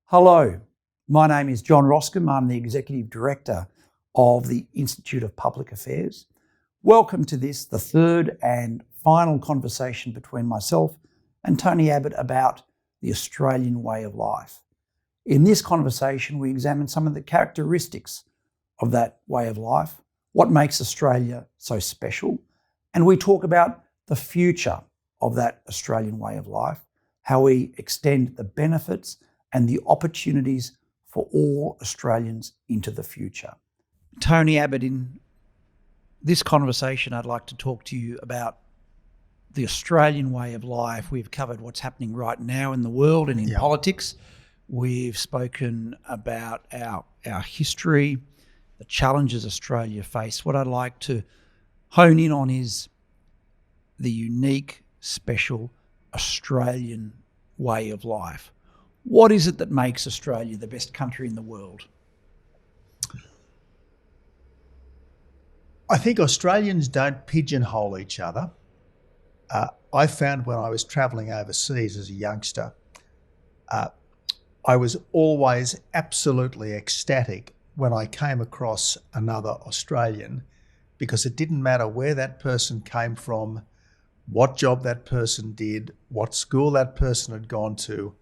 Hello, my name is John Roskam. I'm the Executive Director of the Institute of Public Affairs. Welcome to the third and final conversation between myself and Tony Abbott about the Australian way of life. In this conversation, we examine some of the characteristics of that way of life, what makes Australia so special, and we talk about the future of that Australian way of life, how we extend the benefits and the opportunities for all Australians into the future. Tony Abbott, in this conversation, I'd like to talk to you about the Australian way of life. We've covered what's happening right now in the world and in politics. We've spoken about our history, the challenges Australia face. What I'd like to hone in on is the unique, special Australian way of life. What is it that makes Australia the best country in the world? I think Australians don't pigeonhole each other. I found when I was travelling overseas as a youngster, I was always absolutely ecstatic when I came across another Australian, because it didn't matter where that person came from, what job that person did, what school that person had gone to.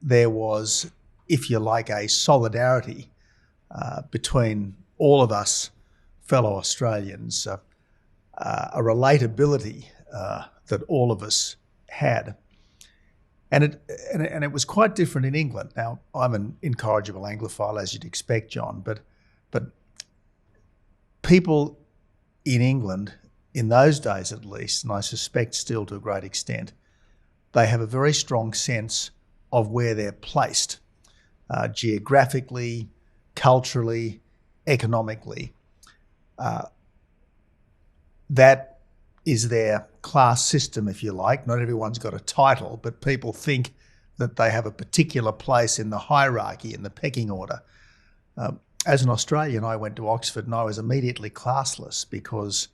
There was, if you like, a solidarity between all of us fellow Australians, a relatability that all of us had. And it was quite different in England. Now, I'm an incorrigible Anglophile, as you'd expect, John, but people in England, in those days at least, and I suspect still to a great extent, they have a very strong sense of where they're placed, geographically, culturally, economically. That is their class system, if you like. Not everyone's got a title, but people think that they have a particular place in the hierarchy, in the pecking order. As an Australian, I went to Oxford and I was immediately classless because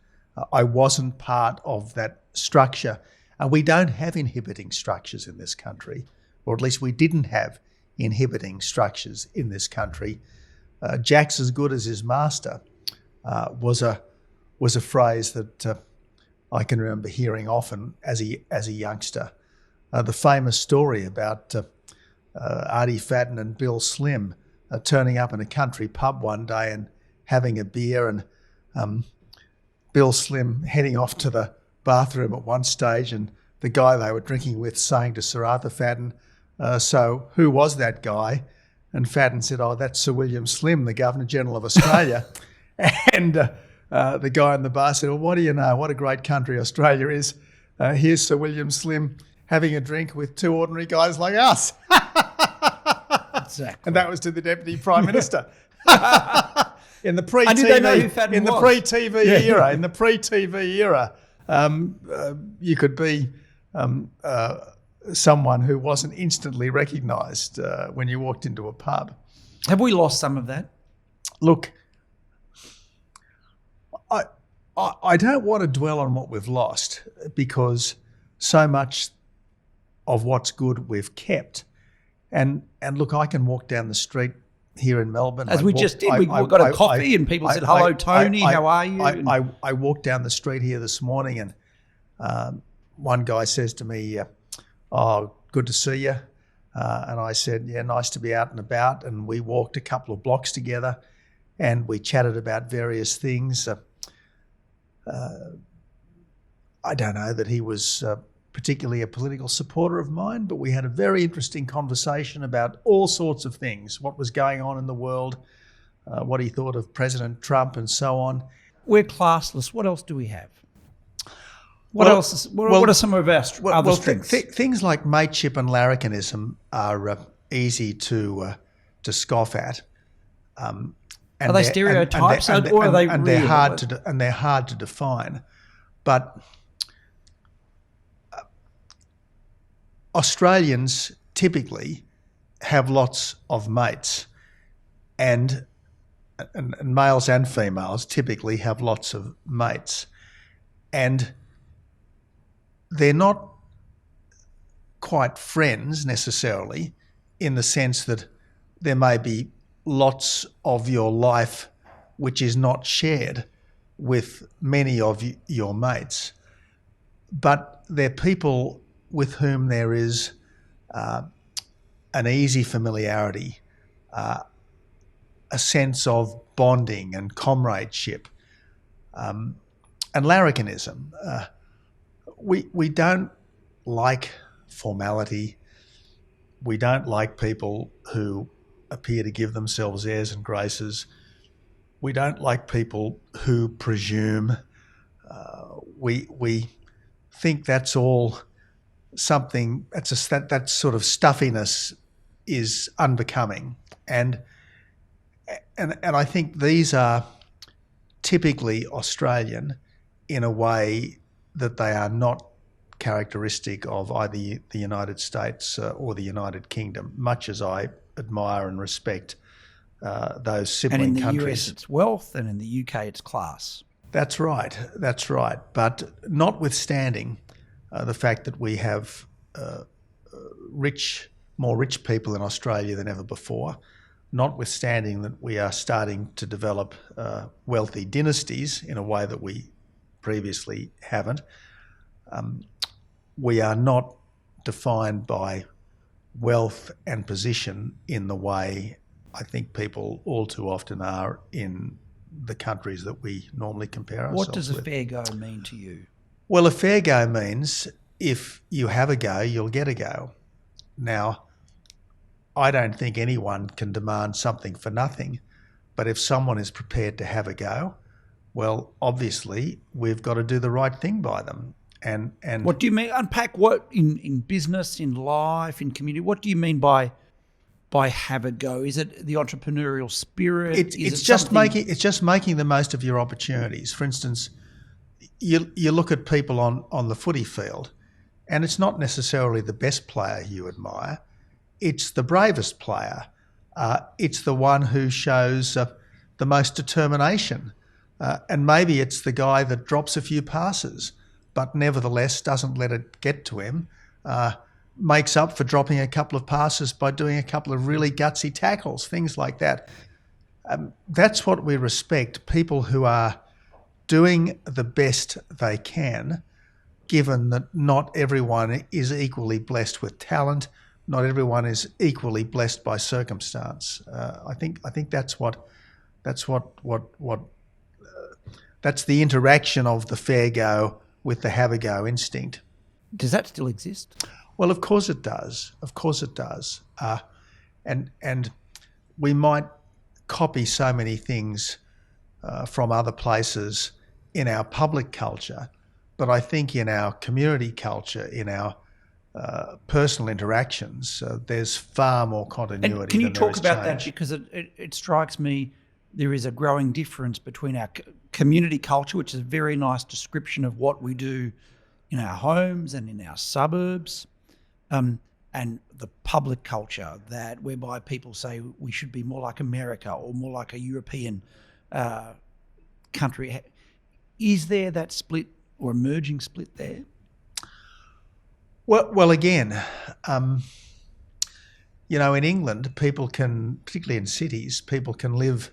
I wasn't part of that structure. And we don't have inhibiting structures in this country, or at least we didn't have inhibiting structures in this country. Jack's as good as his master was a phrase that I can remember hearing often as a youngster. The famous story about Artie Fadden and Bill Slim turning up in a country pub one day and having a beer, and Bill Slim heading off to the bathroom at one stage, and the guy they were drinking with saying to Sir Arthur Fadden, so who was that guy? And Fadden said, oh, that's Sir William Slim, the Governor-General of Australia. And the guy in the bar said, well, what do you know? What a great country Australia is. Here's Sir William Slim having a drink with two ordinary guys like us. Exactly. And that was to the Deputy Prime Minister. In the pre-TV, did they know who Fadden in the was? pre-TV era, in the pre-TV era, you could be someone who wasn't instantly recognised when you walked into a pub. Have we lost some of that? Look, I don't want to dwell on what we've lost, because so much of what's good we've kept. And look, I can walk down the street here in Melbourne. As we just did, we got a coffee and people said, hello, Tony, how are you? I walked down the street here this morning and one guy says to me, oh, good to see you. And I said, yeah, nice to be out and about. And we walked a couple of blocks together and we chatted about various things. I don't know that he was particularly a political supporter of mine, but we had a very interesting conversation about all sorts of things, what was going on in the world, what he thought of President Trump and so on. We're classless. What else do we have? What are some of our other strengths? Things like mateship and larrikinism are easy to scoff at. Are they stereotypes, or are they real? They're hard to define. But Australians typically have lots of mates, and males and females typically have lots of mates, and they're not quite friends necessarily, in the sense that there may be lots of your life which is not shared with many of your mates, but they're people with whom there is an easy familiarity, a sense of bonding and comradeship, and larrikinism. We don't like formality. We don't like people who appear to give themselves airs and graces. We don't like people who presume. We think that's all something, that sort of stuffiness is unbecoming. And I think these are typically Australian in a way that they are not characteristic of either the United States or the United Kingdom, much as I admire and respect those sibling countries. And in the US it's wealth, and in the UK it's class. That's right. But notwithstanding the fact that we have more rich people in Australia than ever before, notwithstanding that we are starting to develop wealthy dynasties in a way that we previously haven't, we are not defined by wealth and position in the way I think people all too often are in the countries that we normally compare ourselves with. What does a fair go mean to you? Well, a fair go means if you have a go, you'll get a go. Now, I don't think anyone can demand something for nothing, but if someone is prepared to have a go, well, obviously we've got to do the right thing by them. And what do you mean? Unpack what in business, in life, in community. What do you mean by have a go? Is it the entrepreneurial spirit? It's just making the most of your opportunities. For instance, you look at people on the footy field, and it's not necessarily the best player you admire. It's the bravest player. It's the one who shows the most determination. And maybe it's the guy that drops a few passes, but nevertheless doesn't let it get to him, makes up for dropping a couple of passes by doing a couple of really gutsy tackles, things like that. That's what we respect, people who are doing the best they can, given that not everyone is equally blessed with talent, not everyone is equally blessed by circumstance. I think that's the interaction of the fair go with the have a go instinct. Does that still exist? Well, of course it does. And we might copy so many things from other places in our public culture, but I think in our community culture, in our personal interactions, there's far more continuity. And can you than there talk is about change. that? Because it strikes me there is a growing difference between our community culture, which is a very nice description of what we do in our homes and in our suburbs, and the public culture whereby people say we should be more like America or more like a European country. Is there that split or emerging split there? Well, again, in England, people can, particularly in cities, people can live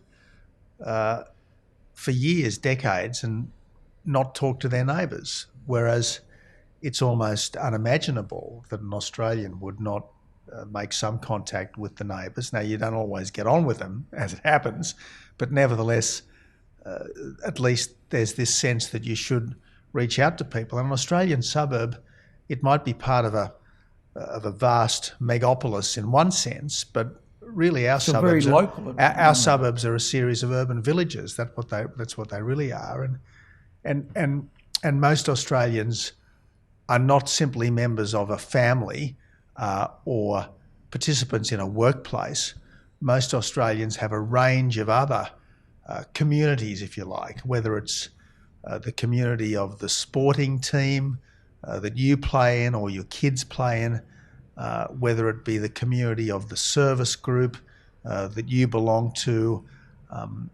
for years, decades, and not talk to their neighbours, whereas it's almost unimaginable that an Australian would not make some contact with the neighbours. Now, you don't always get on with them, as it happens, but nevertheless, at least there's this sense that you should reach out to people. In an Australian suburb, it might be part of a vast megapolis in one sense, but really our suburbs very local. Our suburbs are a series of urban villages. That's what they really are. And most Australians are not simply members of a family or participants in a workplace. Most Australians have a range of other communities, if you like, whether it's the community of the sporting team that you play in or your kids play in, whether it be the community of the service group that you belong to,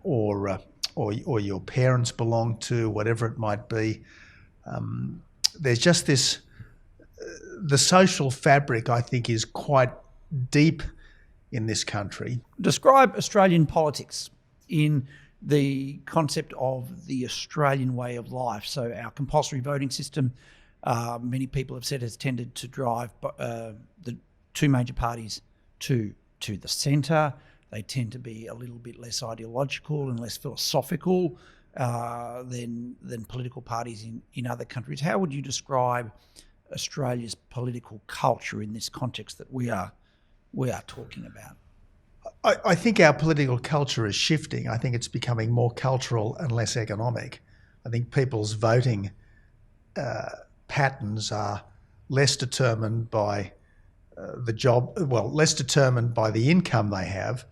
or your parents belong to, whatever it might be. There's just this. The social fabric, I think, is quite deep in this country. Describe Australian politics in the concept of the Australian way of life. So our compulsory voting system, many people have said, has tended to drive the two major parties to the centre. They tend to be a little bit less ideological and less philosophical than political parties in other countries. How would you describe Australia's political culture in this context that we are talking about? I think our political culture is shifting. I think it's becoming more cultural and less economic. I think people's voting patterns are less determined by less determined by the income they have,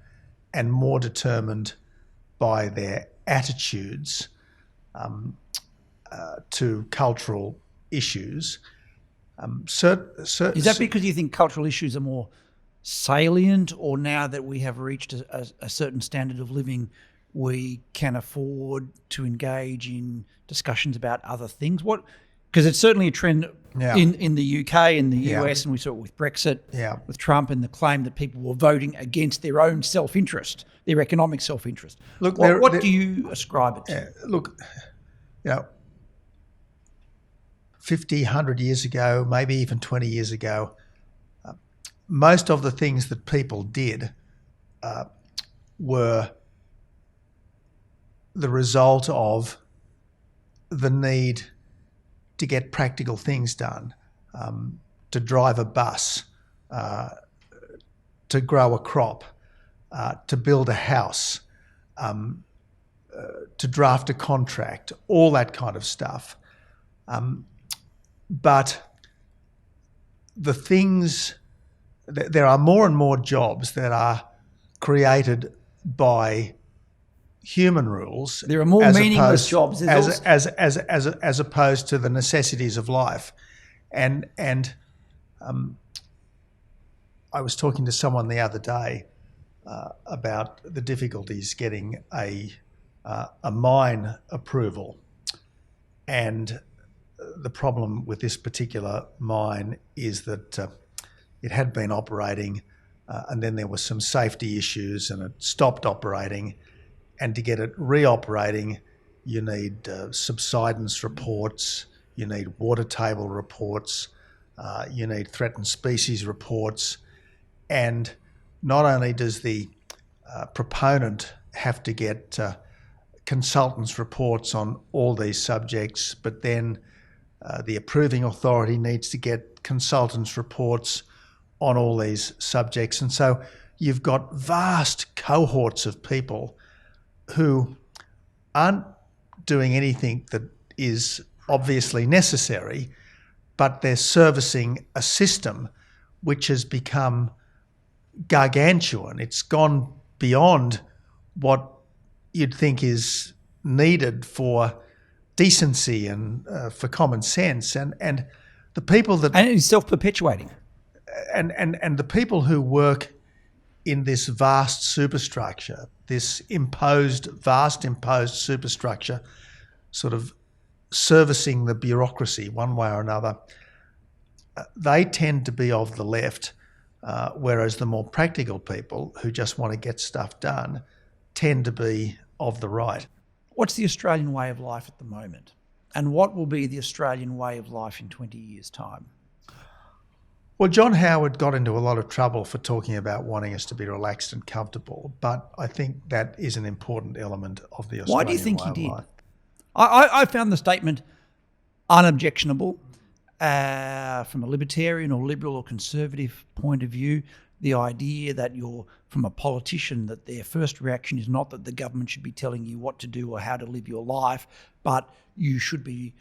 and more determined by their attitudes to cultural issues. Is that because you think cultural issues are more salient, or now that we have reached a certain standard of living, we can afford to engage in discussions about other things? Because it's certainly a trend in the UK and the US, and we saw it with Brexit, with Trump, and the claim that people were voting against their own self-interest, their economic self-interest. Look, what do you ascribe it to? Look, 50, 100 years ago, maybe even 20 years ago, most of the things that people did were the result of the need to get practical things done, to drive a bus, to grow a crop, to build a house, to draft a contract, all that kind of stuff. But the things, there are more and more jobs that are created by human rules. There are more meaningless jobs as opposed to the necessities of life. And I was talking to someone the other day about the difficulties getting a mine approval, and the problem with this particular mine is that it had been operating and then there were some safety issues and it stopped operating. And to get it reoperating, you need subsidence reports, you need water table reports, you need threatened species reports. And not only does the proponent have to get consultants' reports on all these subjects, but then the approving authority needs to get consultants' reports on all these subjects. And so you've got vast cohorts of people who aren't doing anything that is obviously necessary, but they're servicing a system which has become gargantuan. It's gone beyond what you'd think is needed for decency and for common sense. And the people that... And it's self-perpetuating. And the people who work in this vast superstructure, this vast imposed superstructure, sort of servicing the bureaucracy one way or another, they tend to be of the left, whereas the more practical people who just want to get stuff done tend to be of the right. What's the Australian way of life at the moment? And what will be the Australian way of life in 20 years' time? Well, John Howard got into a lot of trouble for talking about wanting us to be relaxed and comfortable, but I think that is an important element of the Australian way of life. Why do you think he did? I found the statement unobjectionable from a libertarian or liberal or conservative point of view. The idea that from a politician, that their first reaction is not that the government should be telling you what to do or how to live your life, but you should be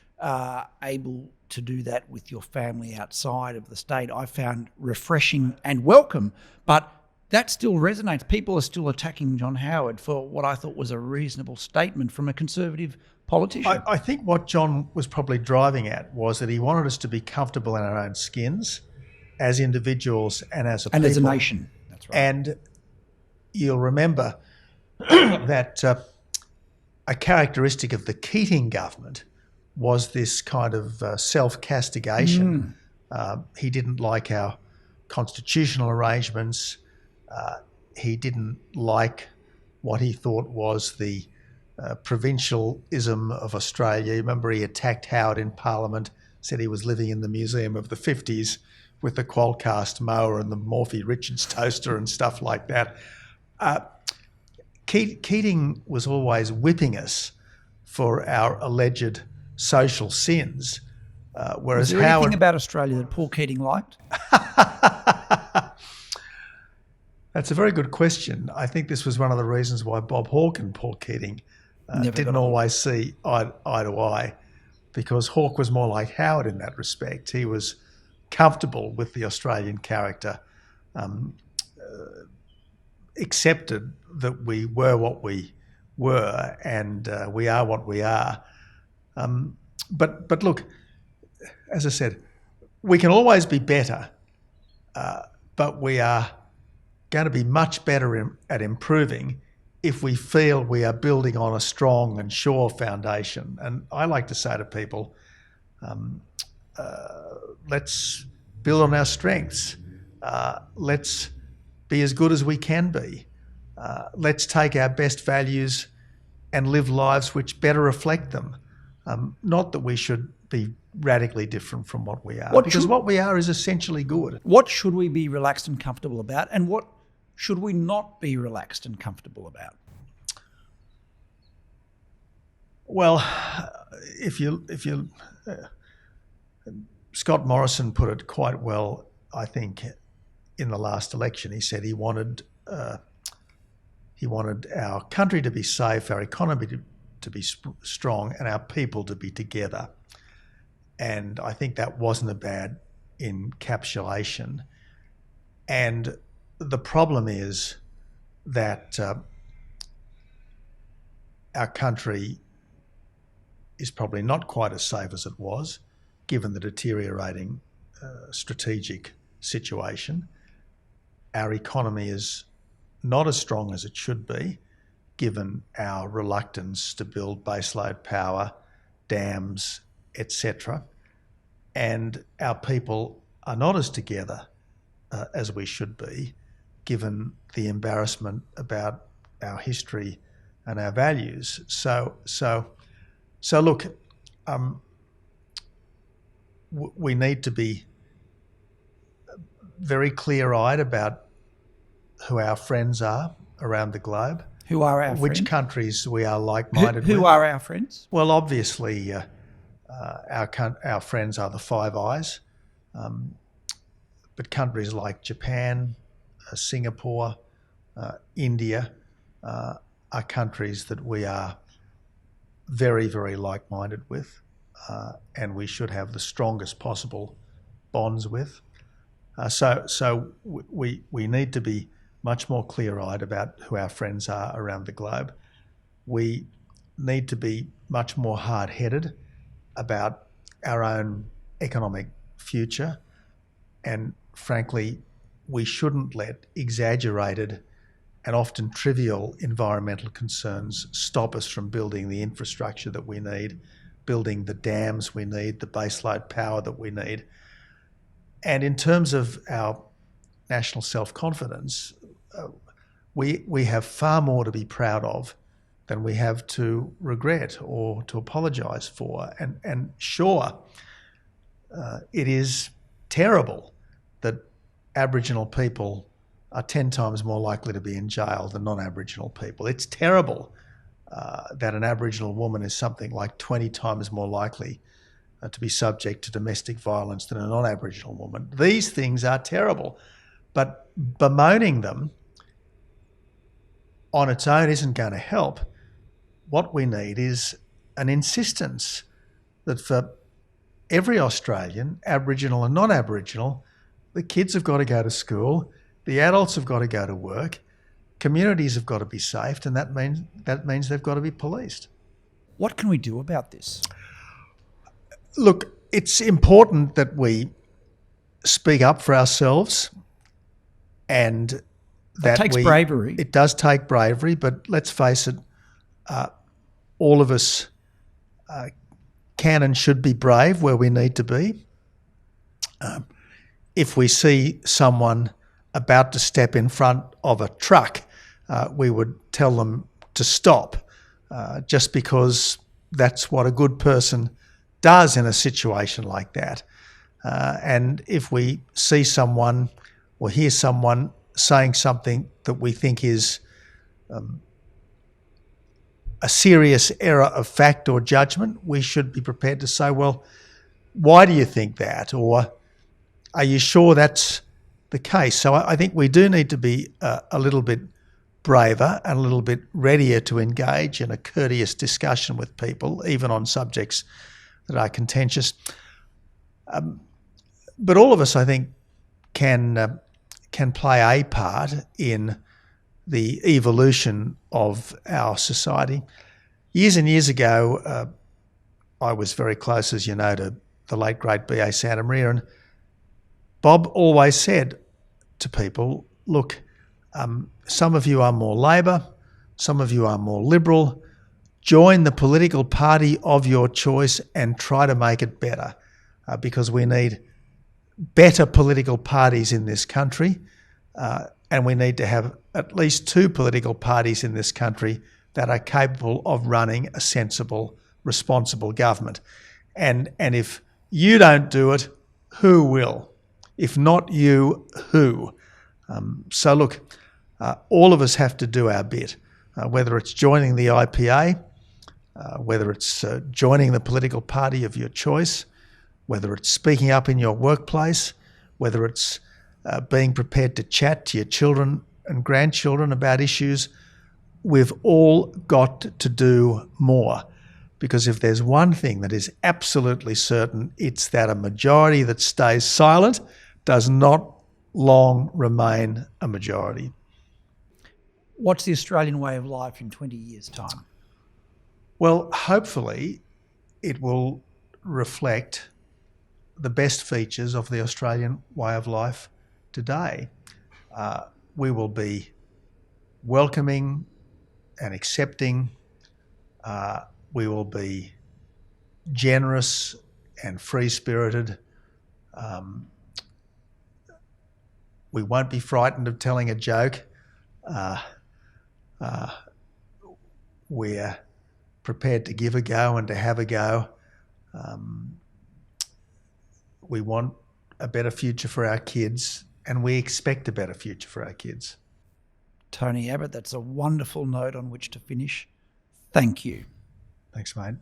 able to do that with your family outside of the state, I found refreshing and welcome. But that still resonates. People are still attacking John Howard for what I thought was a reasonable statement from a conservative politician. I think what John was probably driving at was that he wanted us to be comfortable in our own skins as individuals and as a people. And as a nation. That's right. And you'll remember that a characteristic of the Keating government was this kind of self-castigation. He didn't like our constitutional arrangements. He didn't like what he thought was the provincialism of Australia. You remember he attacked Howard in Parliament, said he was living in the museum of the 50s with the Qualcast mower and the Morphy Richards toaster and stuff like that. Keating was always whipping us for our alleged social sins, whereas Is there Howard... anything about Australia that Paul Keating liked? That's a very good question. I think this was one of the reasons why Bob Hawke and Paul Keating didn't always see eye to eye, because Hawke was more like Howard in that respect. He was comfortable with the Australian character, accepted that we were what we were and we are what we are. But look, as I said, we can always be better, but we are going to be much better at improving if we feel we are building on a strong and sure foundation. And I like to say to people, let's build on our strengths. Let's be as good as we can be. Let's take our best values and live lives which better reflect them. Not that we should be radically different from what we are, because what we are is essentially good. What should we be relaxed and comfortable about, and what should we not be relaxed and comfortable about? Well, if you Scott Morrison put it quite well, I think, in the last election. He said he wanted our country to be safe, our economy to be strong, and our people to be together. And I think that wasn't a bad encapsulation. And the problem is that our country is probably not quite as safe as it was, given the deteriorating strategic situation. Our economy is not as strong as it should be, given our reluctance to build baseload power, dams, etc. And our people are not as together as we should be, given the embarrassment about our history and our values. So look, we need to be very clear-eyed about who our friends are around the globe. Who are our friends? Which countries we are like-minded with. Who are our friends? Well, obviously, our friends are the Five Eyes, but countries like Japan, Singapore, India are countries that we are very, very like-minded with, and we should have the strongest possible bonds with. So we need to be much more clear-eyed about who our friends are around the globe. We need to be much more hard-headed about our own economic future, and frankly, we shouldn't let exaggerated and often trivial environmental concerns stop us from building the infrastructure that we need, building the dams we need, the baseload power that we need. And in terms of our national self-confidence, we have far more to be proud of than we have to regret or to apologise for. And sure, it is terrible that Aboriginal people are 10 times more likely to be in jail than non-Aboriginal people. It's terrible that an Aboriginal woman is something like 20 times more likely to be subject to domestic violence than a non-Aboriginal woman. These things are terrible, but bemoaning them on its own isn't going to help. What we need is an insistence that for every Australian, Aboriginal and non-Aboriginal, the kids have got to go to school, the adults have got to go to work, communities have got to be safe, and that means they've got to be policed. What can we do about this? Look, it's important that we speak up for ourselves, and that takes bravery. It does take bravery, but let's face it, all of us can and should be brave where we need to be. If we see someone about to step in front of a truck, we would tell them to stop, just because that's what a good person does in a situation like that. And if we see someone or hear someone saying something that we think is a serious error of fact or judgment, we should be prepared to say, well, why do you think that? Or are you sure that's the case? So I think we do need to be a little bit braver and a little bit readier to engage in a courteous discussion with people, even on subjects that are contentious. But all of us, I think, can play a part in the evolution of our society. Years and years ago, I was very close, as you know, to the late, great B.A. Santa Maria, and Bob always said to people, look, some of you are more Labor, some of you are more Liberal. Join the political party of your choice and try to make it better, because we need better political parties in this country, and we need to have at least two political parties in this country that are capable of running a sensible, responsible government. And if you don't do it, who will? If not you, who? So look, all of us have to do our bit, whether it's joining the IPA, whether it's joining the political party of your choice, whether it's speaking up in your workplace, whether it's being prepared to chat to your children and grandchildren about issues. We've all got to do more, because if there's one thing that is absolutely certain, it's that a majority that stays silent does not long remain a majority. What's the Australian way of life in 20 years' time? Well, hopefully it will reflect the best features of the Australian way of life today. We will be welcoming and accepting. We will be generous and free-spirited. We won't be frightened of telling a joke. We're prepared to give a go and to have a go. We want a better future for our kids, and we expect a better future for our kids. Tony Abbott, that's a wonderful note on which to finish. Thank you. Thanks, mate.